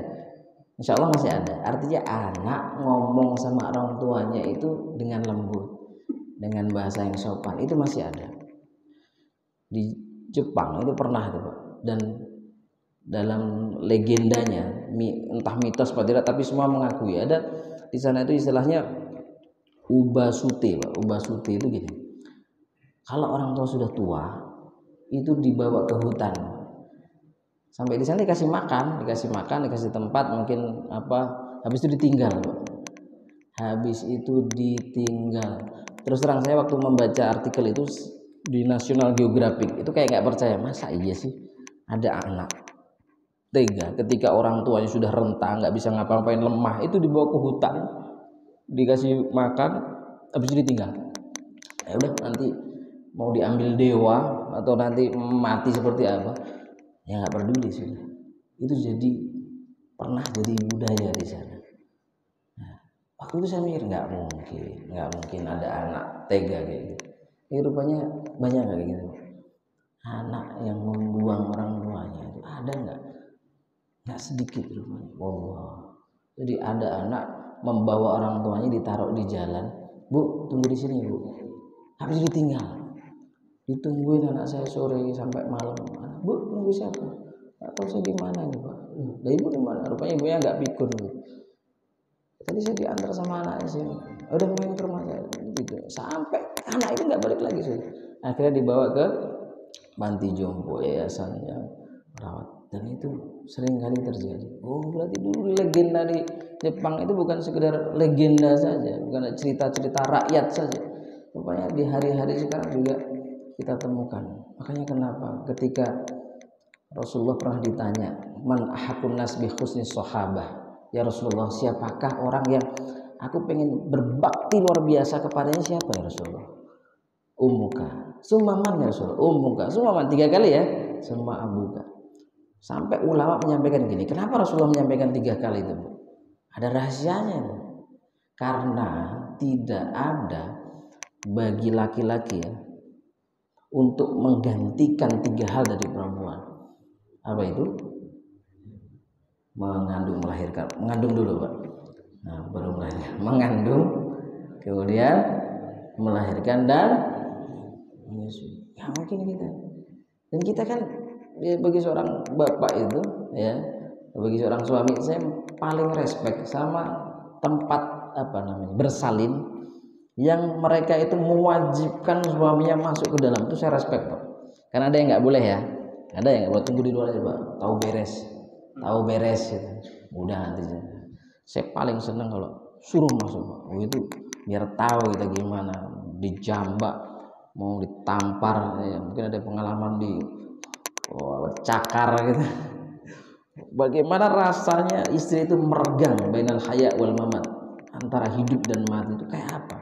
insya Allah masih ada. Artinya anak ngomong sama orang tuanya itu dengan lembut, dengan bahasa yang sopan, itu masih ada. Di Jepang itu pernah itu, Pak, dan dalam legendanya, entah mitos atau tidak, tapi semua mengakui ada di sana itu istilahnya ubasute, Pak. Ubasute itu gini, kalau orang tua sudah tua itu dibawa ke hutan. Sampai di sana dikasih makan, dikasih tempat, mungkin apa, habis itu ditinggal. Terus terang, saya waktu membaca artikel itu di National Geographic itu kayak nggak percaya, masa iya sih ada anak tega ketika orang tuanya sudah renta, nggak bisa ngapa-ngapain, lemah, itu dibawa ke hutan, dikasih makan, habis itu ditinggal. Ya udah, nanti mau diambil dewa atau nanti mati seperti apa, ya nggak peduli sudah. Itu pernah jadi budaya di sana. Nah, waktu itu saya mikir nggak mungkin ada anak tega kayak gitu. Ya, rupanya banyak kayak gitu. Anak yang membuang orang tuanya itu ada nggak sedikit rupanya. Wow. Jadi ada anak membawa orang tuanya ditaruh di jalan, Bu, tunggu di sini, Bu. Habis ditinggal. Ditungguin anak saya sore sampai malam. Bu, tunggu siapa? Nggak tahu saya di mana nih, Pak. Lah, ibu di mana? Rupanya ibunya nggak pikun gitu. Tadi saya diantar sama anaknya sih. Udah main ke rumah saya gitu. Sampai anak itu nggak balik lagi sih. Akhirnya dibawa ke panti jompo, yayasan yang rawat. Dan itu sering kali terjadi. Oh, berarti dulu legenda di Jepang itu bukan sekedar legenda saja, bukan cerita-cerita rakyat saja. Rupanya di hari-hari sekarang juga kita temukan. Makanya kenapa ketika Rasulullah pernah ditanya, man ahakun nas bi husni sahabah, ya Rasulullah, siapakah orang yang aku pengen berbakti luar biasa kepadanya, siapa ya Rasulullah? Ummuka. Sumaman ya Rasulullah. Ummuka. Sumaman 3 kali ya. Summa abuka. Sampai ulama menyampaikan gini, kenapa Rasulullah menyampaikan 3 kali itu? Ada rahasianya itu. Karena tidak ada bagi laki-laki ya untuk menggantikan 3 hal dari perempuan. Apa itu? Mengandung, melahirkan. Mengandung dulu, Pak. Nah, baru melahirkan. Mengandung, kemudian melahirkan dan menyusui. Ya mungkin kita. Dan kita kan ya, bagi seorang bapak itu ya, bagi seorang suami, saya paling respect sama tempat bersalin yang mereka itu mewajibkan suaminya masuk ke dalam, itu saya respect, Pak. Karena ada yang nggak boleh ya, ada yang buat tunggu di luar aja, Pak, tahu beres gitu. Udah nanti saya paling seneng kalau suruh masuk, Pak. Oh, itu biar tahu kita gimana dijambak, mau ditampar ya, mungkin ada pengalaman di cakar gitu. Bagaimana rasanya istri itu meregang bainal haya wal mamat, antara hidup dan mati, itu kayak apa?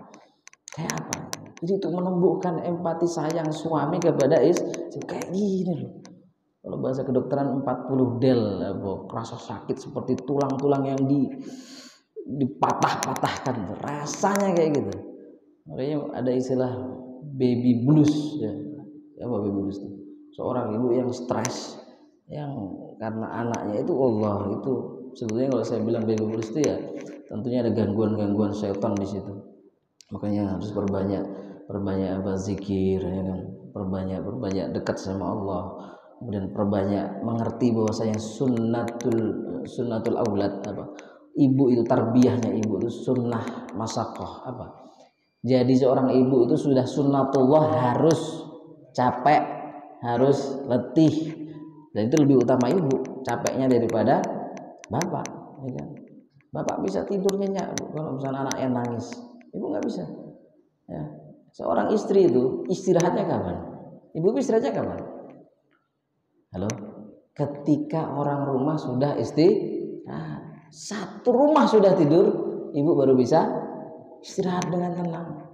Jadi itu menumbuhkan empati sayang suami kepada istri kayak gini loh. Kalau bahasa kedokteran 40 del, rasa sakit seperti tulang-tulang yang dipatah-patahkan, rasanya kayak gitu. Makanya ada istilah baby blues ya. Apa baby blues itu? Seorang ibu yang stres yang karena anaknya itu, Allah, itu sebetulnya kalau saya bilang baby blues itu ya tentunya ada gangguan-gangguan setan di situ. Makanya harus perbanyak zikir ya kan, perbanyak dekat sama Allah, kemudian perbanyak mengerti bahwasanya sunnatul aulad ibu itu, tarbiyahnya ibu itu sunnah masakoh jadi seorang ibu itu sudah sunnatullah, harus capek, harus letih, dan itu lebih utama ibu capeknya daripada bapak ya kan. Bapak bisa tidur nyenyak kalau misalnya anaknya nangis, ibu nggak bisa ya. Seorang istri itu istirahatnya kapan? Ibu istirahatnya kapan? Halo, ketika orang rumah sudah satu rumah sudah tidur, ibu baru bisa istirahat dengan tenang.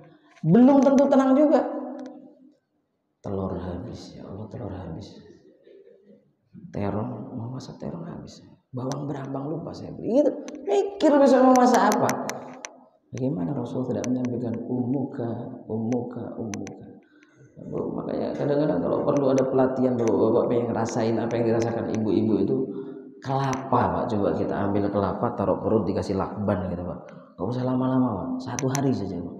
Belum tentu tenang juga. Telur habis, ya Allah, telur habis. Terong, mau masak terong habis. Bawang berambang lupa saya beli. Gitu. Mikir besok mau masak apa. Bagaimana Rasul tidak menyampaikan ummuka. Makanya kadang-kadang kalau perlu ada pelatihan, bapak pengen ngerasain apa yang dirasakan ibu-ibu itu, kelapa, Pak. Coba kita ambil kelapa, taruh perut, dikasih lakban gitu, Pak. Gak usah lama-lama, Pak. 1 hari saja, Pak.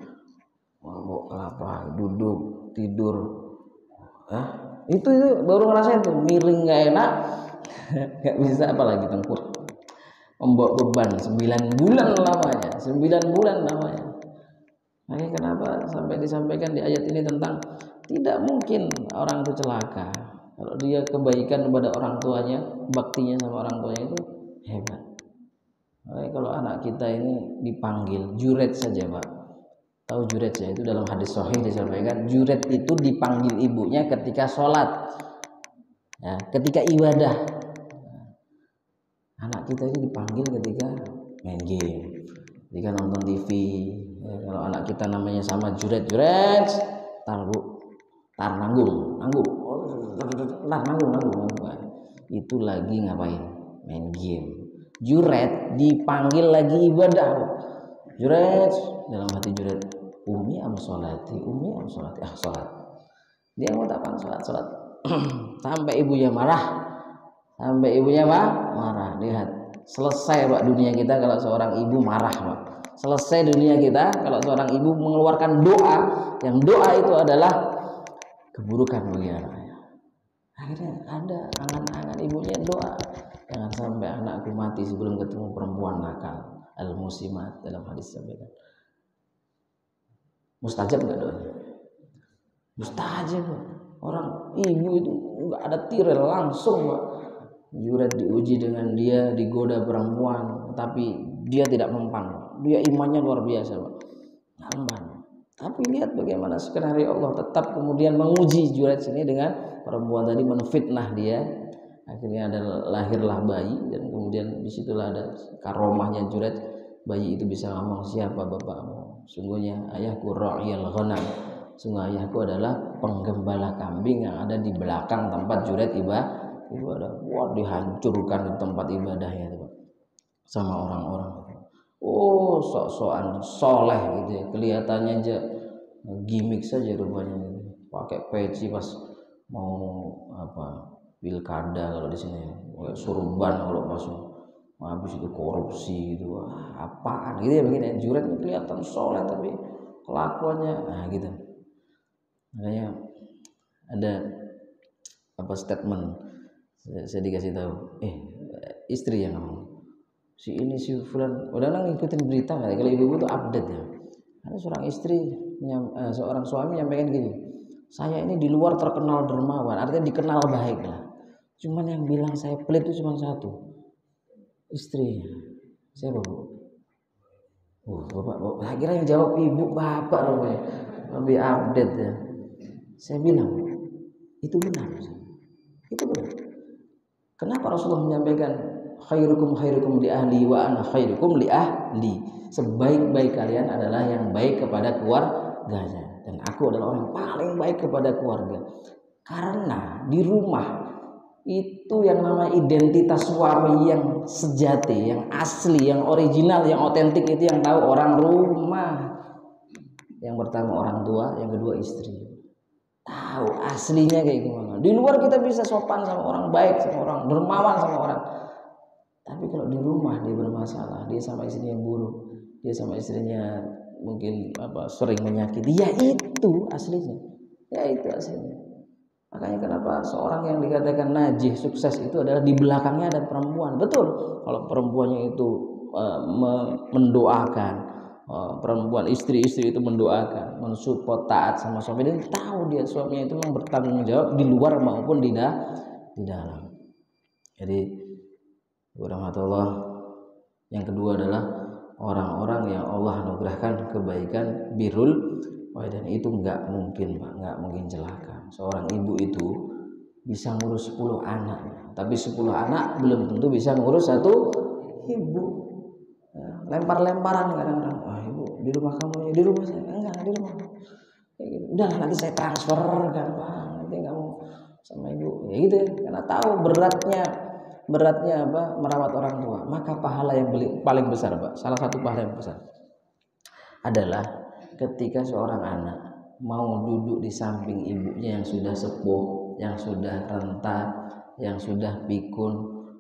Bawa kelapa, duduk, tidur. Itu baru ngerasain tuh, miring gak enak. Gak bisa, apalagi tengkur. Membawa beban 9 bulan lamanya. 9 bulan lamanya. Makanya kenapa sampai disampaikan di ayat ini tentang tidak mungkin orang itu celaka kalau dia kebaikan kepada orang tuanya, baktinya sama orang tuanya itu hebat. Makanya kalau anak kita ini dipanggil juret saja, Pak. Tahu juret ya, itu dalam hadis sahih disampaikan juret itu dipanggil ibunya ketika sholat ya, ketika ibadah. Anak kita ini dipanggil ketika main game, ketika nonton TV ya. Kalau anak kita namanya sama juret, tar nanggung, itu lagi ngapain? Main game. Juret dipanggil lagi ibadah. Juret, dalam hati juret, umi am sholati, sholat. Dia mau tapan sholat. Sampai ibunya marah. Lihat, selesai, Pak, dunia kita kalau seorang ibu marah, Pak. Selesai dunia kita kalau seorang ibu mengeluarkan doa, yang doa itu adalah keburukan bagi anaknya. Akhirnya ada angan-angan ibunya doa, jangan sampai anakku mati sebelum ketemu perempuan nakal, al-musimat, dalam hadis sampaikan. Mustajab nggak doanya? Mustajab. Orang ibu itu nggak ada tirai, langsung, Pak. Juret diuji dengan dia digoda perempuan, tapi dia tidak mempan. Dia imannya luar biasa, Pak. Nggak mempan. Tapi lihat bagaimana skenario Allah tetap kemudian menguji Juret ini dengan perempuan tadi, menfitnah dia. Akhirnya lahirlah bayi, dan kemudian disitulah ada karomahnya Juret. Bayi itu bisa ngomong, siapa bapakmu? Sungguhnya ayahku ra'iyal ghanam. Sungguh ayahku adalah penggembala kambing yang ada di belakang tempat Juret ibadah. Wah, dihancurkan di tempat ibadahnya itu, Pak, sama orang-orang. Oh, sok-sokan soleh gitu ya, kelihatannya aja gimmick saja rupanya, pakai peci pas mau apa pilkada kalau di sini, surban kalau masuk, habis itu korupsi gitu. Wah, apaan gitu ya begini. Juret kelihatan soleh tapi kelakuannya gitu. Makanya ada apa statement, saya dikasih tahu, istri yang ngomong, si ini si fulan, udah ngikutin berita nggak? Kalau ibu-ibu tuh update ya. Ada seorang istri, seorang suami nyampaikan gini, saya ini di luar terkenal dermawan, artinya dikenal baik lah. Cuman yang bilang saya pelit itu cuma satu, istrinya. Siapa, Bu? Bapak. Saya kira yang jawab ibu, bapak rupanya lebih update ya. Saya bilang itu benar. Itu benar. Kenapa Rasulullah menyampaikan khairukum li ahli wa ana khairukum li ahli? Sebaik-baik kalian adalah yang baik kepada keluarganya, dan aku adalah orang yang paling baik kepada keluarga. Karena di rumah itu yang namanya identitas suami yang sejati, yang asli, yang original, yang otentik itu yang tahu orang rumah. Yang pertama orang tua, yang kedua istri. Tahu aslinya kayak gimana. Di luar kita bisa sopan sama orang, baik sama orang, dermawan sama orang. Tapi kalau di rumah dia bermasalah, dia sama istrinya buruk, dia sama istrinya mungkin sering menyakiti. Ya itu aslinya. Ya itu aslinya. Makanya kenapa seorang yang dikatakan najih, sukses itu adalah di belakangnya ada perempuan. Betul. Kalau perempuannya itu mendoakan, perempuan istri-istri itu mendoakan, mensupport, taat sama suami, dan tahu dia suaminya itu memang bertanggung jawab di luar maupun di dalam. Jadi rahmatullah. Yang kedua adalah orang-orang yang Allah anugerahkan kebaikan birrul walidain, itu nggak mungkin, Pak, nggak mungkin celaka. Seorang ibu itu bisa ngurus 10 anak, tapi 10 anak belum tentu bisa ngurus satu ibu. Lempar-lemparan kadang-kadang, ibu di rumah kamu, di rumah saya enggak, di rumah. Udah nanti saya transfer, gampang, nanti kamu sama ibu, ya gitu ya. Karena tahu beratnya merawat orang tua. Maka pahala yang paling besar, Pak, salah satu pahala yang besar adalah ketika seorang anak mau duduk di samping ibunya yang sudah sepuh, yang sudah renta, yang sudah pikun,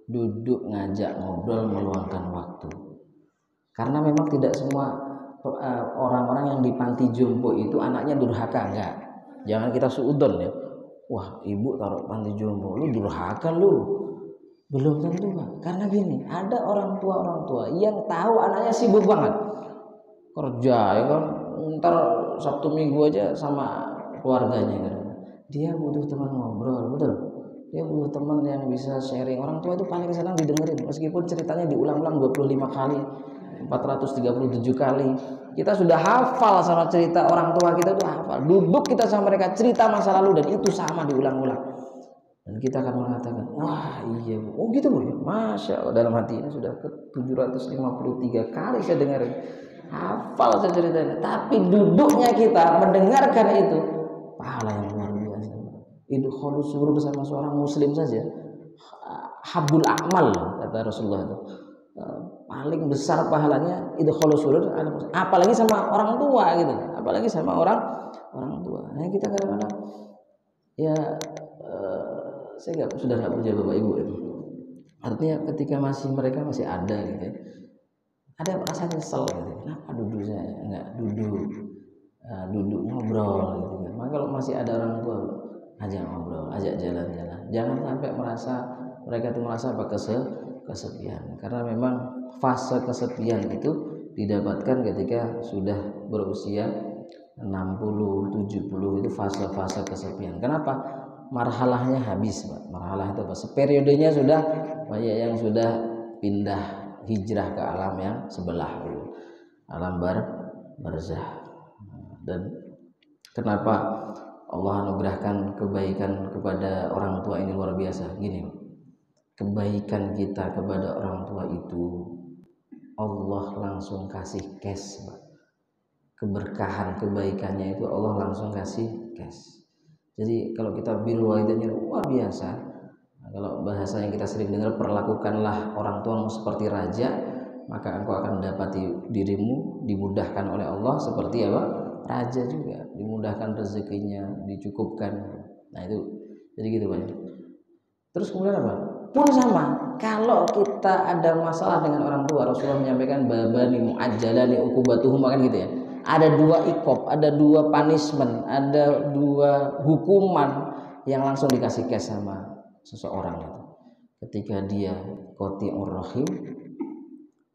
duduk ngajak ngobrol, meluangkan waktu. Karena memang tidak semua orang-orang yang di panti jompo itu anaknya durhaka, enggak. Jangan kita suudon ya. Wah, ibu taruh panti jompo, lu durhaka lu. Belum tentu, Pak. Karena gini, ada orang tua yang tahu anaknya sibuk banget kerja, ya kan. Ntar Sabtu Minggu aja sama keluarganya kan. Dia butuh teman ngobrol, betul. Dia butuh teman yang bisa sharing. Orang tua itu paling senang didengerin, meskipun ceritanya diulang-ulang 25 kali. 437 kali kita sudah hafal sama cerita orang tua kita, tuh hafal. Duduk kita sama mereka cerita masa lalu, dan itu sama diulang-ulang, dan kita akan mengatakan, wah iya Bu, oh gitu Bu, masya Allah. Dalam hati ini sudah ke 753 kali saya dengerin, hafal saya ceritanya. Tapi duduknya kita mendengarkan itu pahala yang luar biasa. Idkhulus surur bersama seorang muslim saja habul amal, kata Rasulullah itu. Paling besar pahalanya itu kalau surur, apalagi sama orang tua gitu, apalagi sama orang tua. Nah kita kadang-kadang ya saya sudah nggak punya bapak ibu ya. Artinya ketika mereka masih ada gitu ya, ada rasa nyesel gitu. Kenapa duduk saya nggak duduk ngobrol gitu kan. Maka kalau masih ada orang tua, ajak ngobrol, ajak jalan-jalan. Jangan sampai mereka itu merasa kesepian, karena memang fase kesepian itu didapatkan ketika sudah berusia 60, 70, itu fase-fase kesepian. Kenapa? marhalahnya habis, Pak. Marhalah itu apa? Periodenya sudah banyak yang sudah pindah hijrah ke alam yang sebelah, alam barzah. Dan kenapa Allah anugerahkan kebaikan kepada orang tua ini luar biasa? Gini, kebaikan kita kepada orang tua itu Allah langsung kasih cash, Pak. Keberkahan kebaikannya itu Allah langsung kasih cash. Jadi kalau kita birrul walidain luar biasa. Nah, kalau bahasa yang kita sering dengar, perlakukanlah orang tuamu seperti raja, maka engkau akan mendapati dirimu dimudahkan oleh Allah seperti apa? Raja juga, dimudahkan rezekinya, dicukupkan. Nah itu, jadi gitu Pak. Terus kemudian apa? Pun sama, kalau kita ada masalah dengan orang tua, Rasulullah menyampaikan babani mu'ajjalani uqubatuhum, kan gitu ya. Ada dua iqab, ada dua punishment, ada dua hukuman yang langsung dikasih cash sama seseorang itu. Ketika dia qati'ur rahim,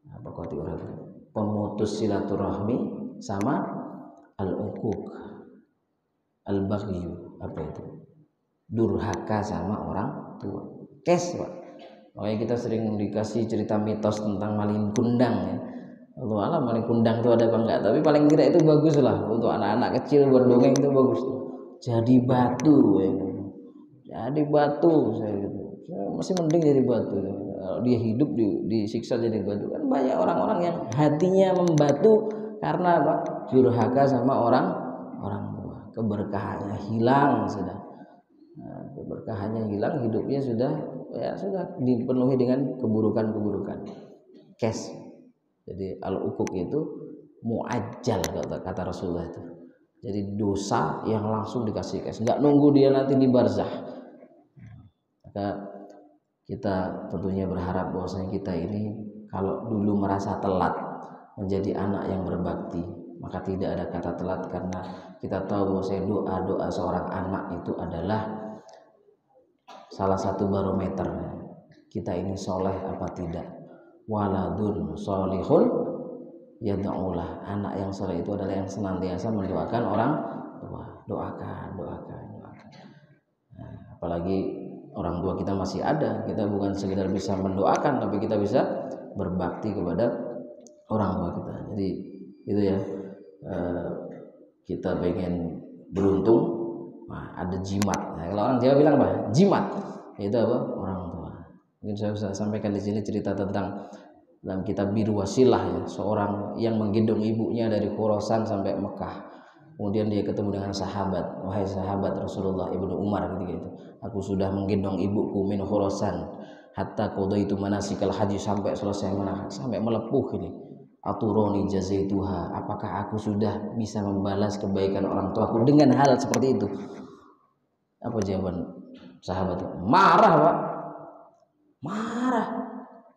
apa qati'ur rahim? Pemutus silaturahmi, sama al-uquq, al-baghyu, apa itu? Durhaka sama orang tua. Cash, Pak. Makanya kita sering dikasih cerita mitos tentang maling kundang ya. Allah alam maling kundang itu ada apa enggak, tapi paling tidak itu bagus lah untuk anak-anak kecil berdongeng, itu bagus. Jadi batu ya. Jadi batu saya gitu. Saya masih mending jadi batu. Kalau dia hidup disiksa jadi batu. Kan banyak orang-orang yang hatinya membatu karena apa? Durhaka sama orang tua. Keberkahannya hilang sudah. Nah, keberkahannya hilang, hidupnya sudah dipenuhi dengan keburukan-keburukan. Cash. Jadi al-uquq itu muajjal kata Rasulullah itu. Jadi dosa yang langsung dikasih cash, nggak nunggu dia nanti di barzah. Maka kita tentunya berharap bahwasanya kita ini kalau dulu merasa telat menjadi anak yang berbakti, maka tidak ada kata telat, karena kita tahu bahwasanya doa-doa seorang anak itu adalah salah satu barometernya kita ini soleh apa tidak. Waladun solihun yad'ulah, anak yang soleh itu adalah yang senantiasa mendoakan orang tua. Doakan. Nah, apalagi orang tua kita masih ada, kita bukan sekedar bisa mendoakan, tapi kita bisa berbakti kepada orang tua kita. Jadi itu ya, kita pengen beruntung. Nah, ada jimat. Nah, kalau orang Jawa bilang apa? Jimat. Itu apa? Orang tua. Mungkin saya bisa sampaikan di sini cerita tentang dalam kitab Biru Wasilah ya, seorang yang menggendong ibunya dari Khurasan sampai Mekah. Kemudian dia ketemu dengan sahabat, wahai sahabat Rasulullah, Ibnu Umar ketika itu, aku sudah menggendong ibuku min Khurasan hatta qadaitu manasikal haji, sampai selesai sampai melepuh ini. Aturoni jazaituha, apakah aku sudah bisa membalas kebaikan orang tuaku dengan hal seperti itu? Apa jawaban sahabat itu? Marah, Pak. Marah.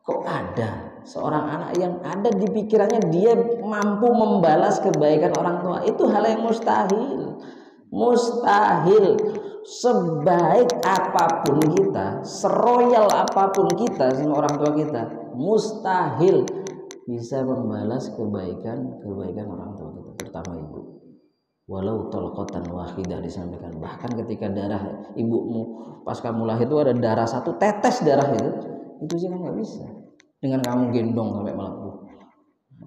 Kok ada seorang anak yang ada di pikirannya dia mampu membalas kebaikan orang tua? Itu hal yang mustahil. Mustahil. Sebaik apapun kita, seroyal apapun kita sama orang tua kita, mustahil bisa membalas kebaikan orang tua kita, terutama ibu. Walau tolqatan wahidah, disampaikan, bahkan ketika darah ibumu pas kamu lahir itu ada darah satu tetes darah itu juga nggak bisa dengan kamu gendong sampai melepuh,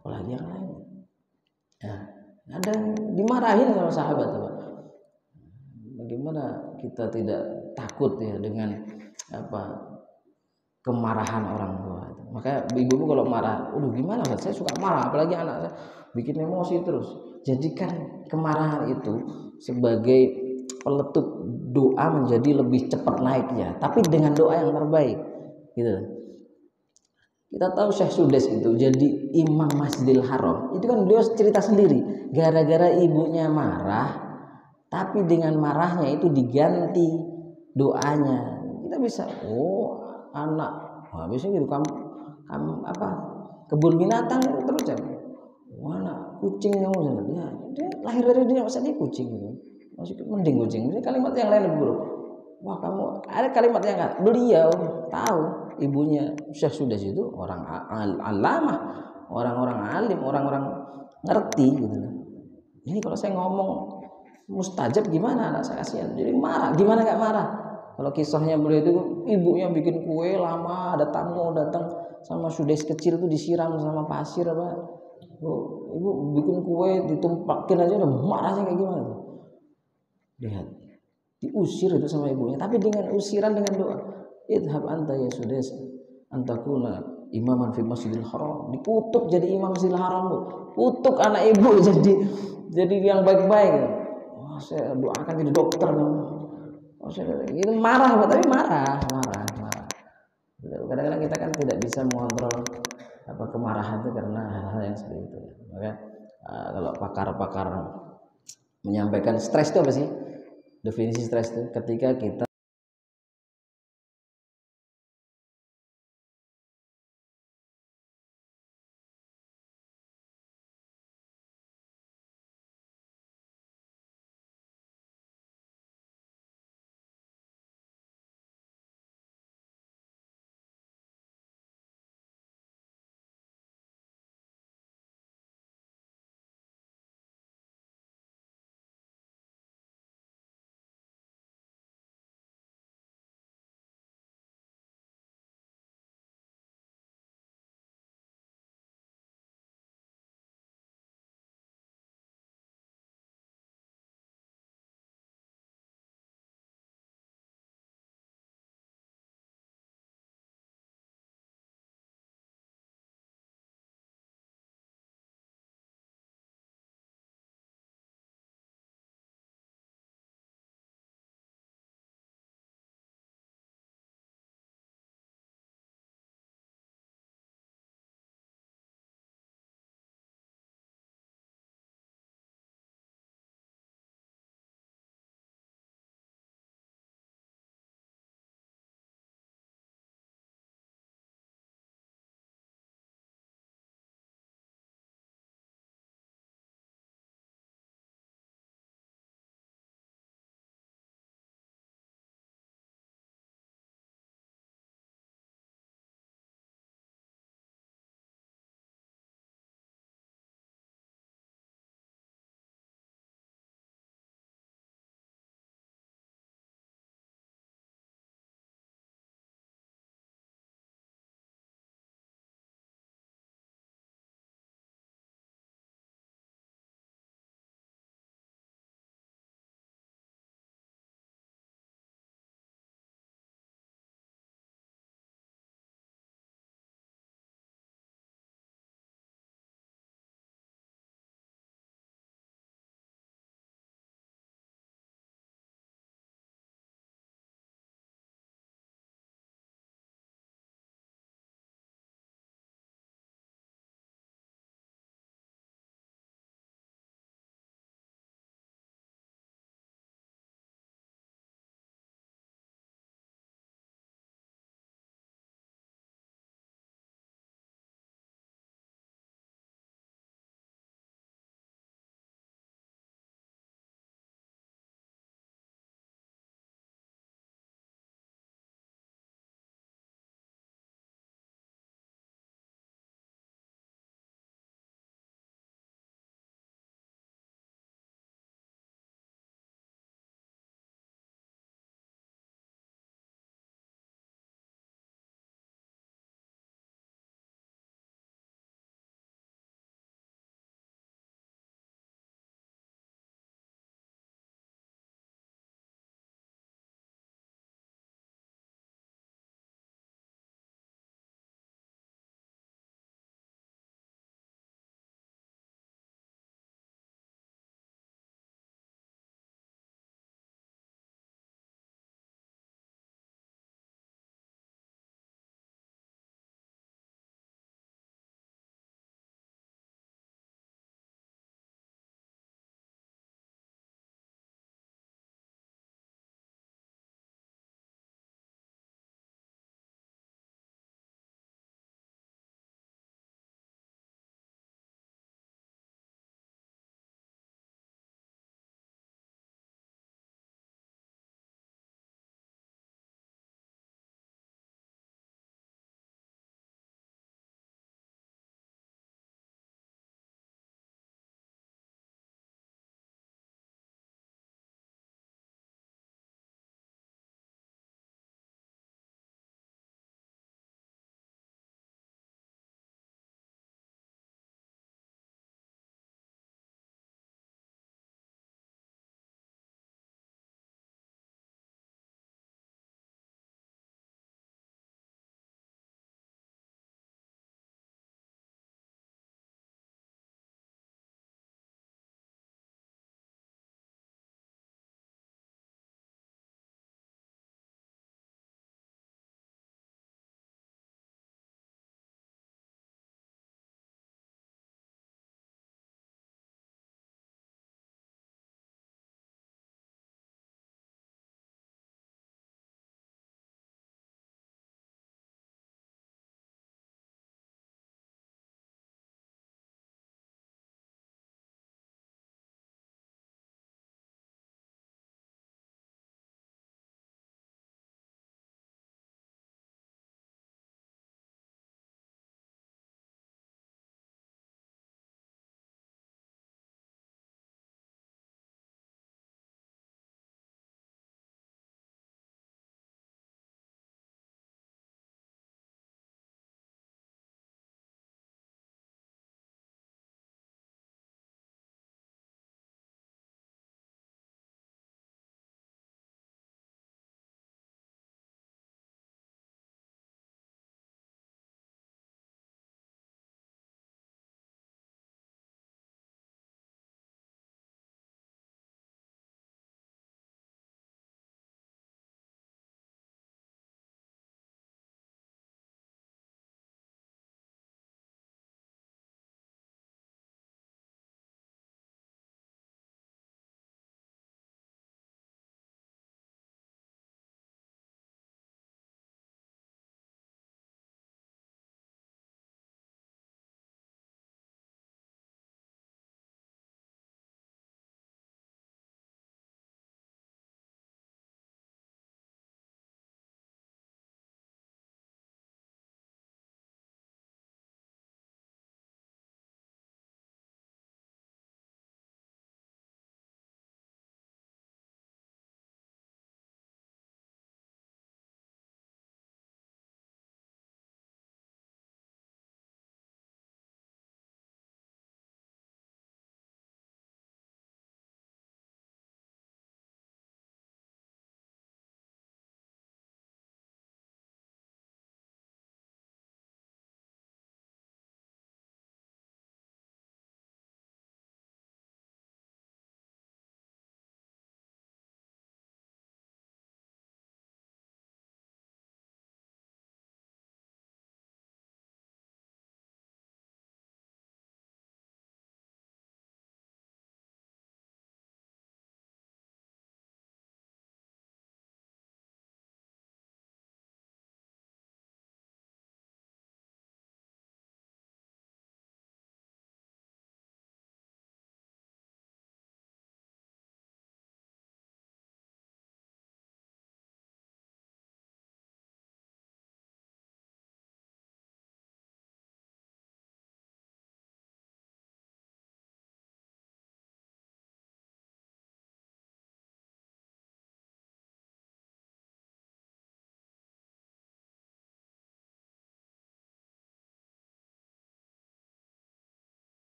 apalagi yang lain. Ya, ada dimarahin sama sahabat, Pak. Bagaimana kita tidak takut ya dengan apa kemarahan orang tua? Maka ibu kalau marah, gimana? Saya suka marah, apalagi anak saya bikin emosi terus. Jadikan kemarahan itu sebagai peletup doa menjadi lebih cepat naiknya, tapi dengan doa yang terbaik. Gitu. Kita tahu Syekh Sudes itu jadi imam Masjidil Haram. Itu kan beliau cerita sendiri, gara-gara ibunya marah, tapi dengan marahnya itu diganti doanya. Kita bisa, anak, biasanya gitu, kamu apa kebun binatang terus ya, anak kucing kamu ya, dia lahir dari dunia masa dia kucing gitu, masih mending kucing. Ini kalimat yang lain lebih buruk. Wah, kamu ada kalimat yang enggak. Beliau tahu ibunya Syekh Sudes itu orang alamah, orang-orang alim, orang-orang ngerti gitu. Ini kalau saya ngomong mustajab gimana anak saya kasihan. Jadi marah, gimana nggak marah? Kalau kisahnya beliau itu ibunya bikin kue lama, ada tamu datang sama sudes kecil tuh disiram sama pasir apa. Ibu bikin kue ditumpakin aja udah marahnya kayak gimana tuh. Lihat, diusir itu sama ibunya, tapi dengan usiran dengan doa. Idhab anta ya sudes antakuna imaman fi masjidil haram. Dikutuk jadi imam masjidil haram tuh. Kutuk anak ibu jadi yang baik-baik. Wah, saya doakan jadi dokter. Itu marah, tapi marah. Kadang-kadang kita kan tidak bisa mengontrol kemarahan itu karena hal-hal yang seperti itu. Maka kalau pakar-pakar menyampaikan stres itu apa sih? Definisi stres itu ketika kita